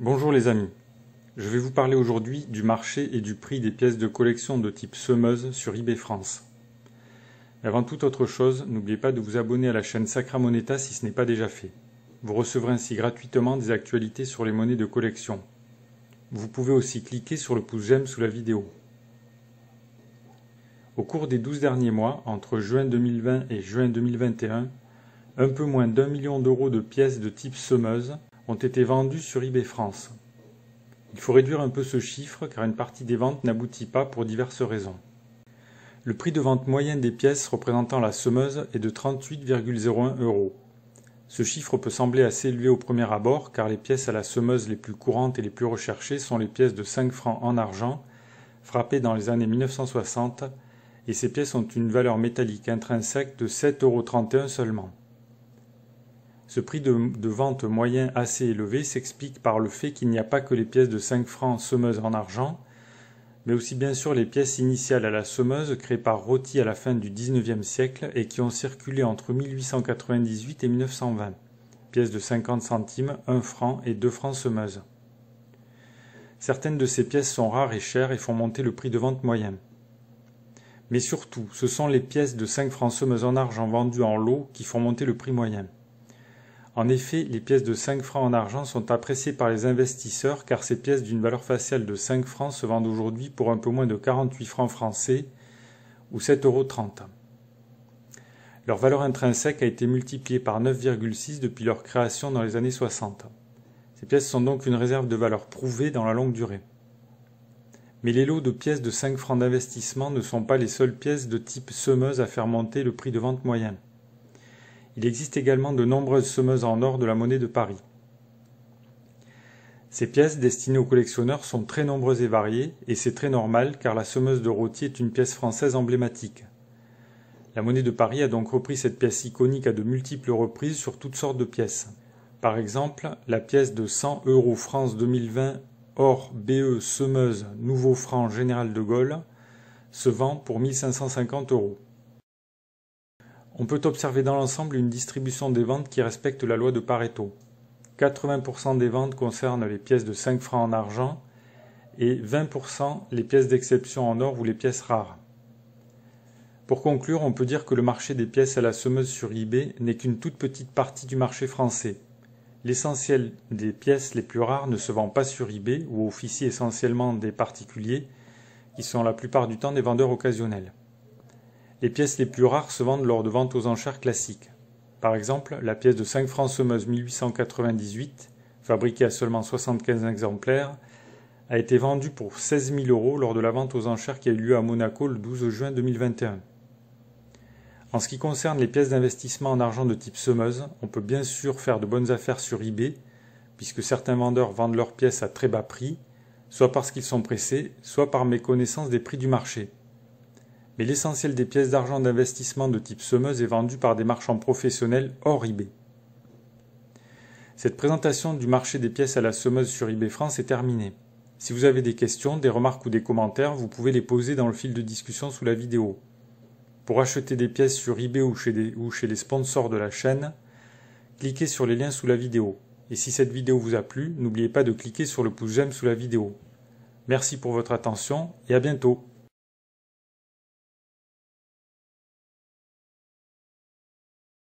Bonjour les amis, je vais vous parler aujourd'hui du marché et du prix des pièces de collection de type semeuse sur eBay France. Mais avant toute autre chose, n'oubliez pas de vous abonner à la chaîne Sacra Moneta si ce n'est pas déjà fait. Vous recevrez ainsi gratuitement des actualités sur les monnaies de collection. Vous pouvez aussi cliquer sur le pouce j'aime sous la vidéo. Au cours des 12 derniers mois, entre juin 2020 et juin 2021, un peu moins d'1 million d'euros de pièces de type semeuse ont été vendues sur eBay France. Il faut réduire un peu ce chiffre car une partie des ventes n'aboutit pas pour diverses raisons. Le prix de vente moyen des pièces représentant la semeuse est de 38,01 €. Ce chiffre peut sembler assez élevé au premier abord car les pièces à la semeuse les plus courantes et les plus recherchées sont les pièces de 5 francs en argent, frappées dans les années 1960, et ces pièces ont une valeur métallique intrinsèque de 7,31 € seulement. Ce prix de vente moyen assez élevé s'explique par le fait qu'il n'y a pas que les pièces de 5 francs semeuses en argent, mais aussi bien sûr les pièces initiales à la semeuse créées par Roty à la fin du XIXe siècle et qui ont circulé entre 1898 et 1920, pièces de 50 centimes, 1 franc et 2 francs semeuses. Certaines de ces pièces sont rares et chères et font monter le prix de vente moyen. Mais surtout, ce sont les pièces de 5 francs semeuses en argent vendues en lot qui font monter le prix moyen. En effet, les pièces de 5 francs en argent sont appréciées par les investisseurs car ces pièces d'une valeur faciale de 5 francs se vendent aujourd'hui pour un peu moins de 48 francs français ou 7,30 €. Leur valeur intrinsèque a été multipliée par 9,6 depuis leur création dans les années 60. Ces pièces sont donc une réserve de valeur prouvée dans la longue durée. Mais les lots de pièces de 5 francs d'investissement ne sont pas les seules pièces de type semeuse à faire monter le prix de vente moyen. Il existe également de nombreuses semeuses en or de la monnaie de Paris. Ces pièces destinées aux collectionneurs sont très nombreuses et variées, et c'est très normal car la semeuse de Roty est une pièce française emblématique. La monnaie de Paris a donc repris cette pièce iconique à de multiples reprises sur toutes sortes de pièces. Par exemple, la pièce de 100 € France 2020 or BE semeuse nouveau franc général de Gaulle se vend pour 1550 €. On peut observer dans l'ensemble une distribution des ventes qui respecte la loi de Pareto. 80% des ventes concernent les pièces de 5 francs en argent et 20% les pièces d'exception en or ou les pièces rares. Pour conclure, on peut dire que le marché des pièces à la semeuse sur eBay n'est qu'une toute petite partie du marché français. L'essentiel des pièces les plus rares ne se vend pas sur eBay où officient essentiellement des particuliers qui sont la plupart du temps des vendeurs occasionnels. Les pièces les plus rares se vendent lors de ventes aux enchères classiques. Par exemple, la pièce de 5 francs semeuse 1898, fabriquée à seulement 75 exemplaires, a été vendue pour 16 000 € lors de la vente aux enchères qui a eu lieu à Monaco le 12 juin 2021. En ce qui concerne les pièces d'investissement en argent de type semeuse, on peut bien sûr faire de bonnes affaires sur eBay, puisque certains vendeurs vendent leurs pièces à très bas prix, soit parce qu'ils sont pressés, soit par méconnaissance des prix du marché. Mais l'essentiel des pièces d'argent d'investissement de type semeuse est vendu par des marchands professionnels hors eBay. Cette présentation du marché des pièces à la semeuse sur eBay France est terminée. Si vous avez des questions, des remarques ou des commentaires, vous pouvez les poser dans le fil de discussion sous la vidéo. Pour acheter des pièces sur eBay ou chez les sponsors de la chaîne, cliquez sur les liens sous la vidéo. Et si cette vidéo vous a plu, n'oubliez pas de cliquer sur le pouce j'aime sous la vidéo. Merci pour votre attention et à bientôt.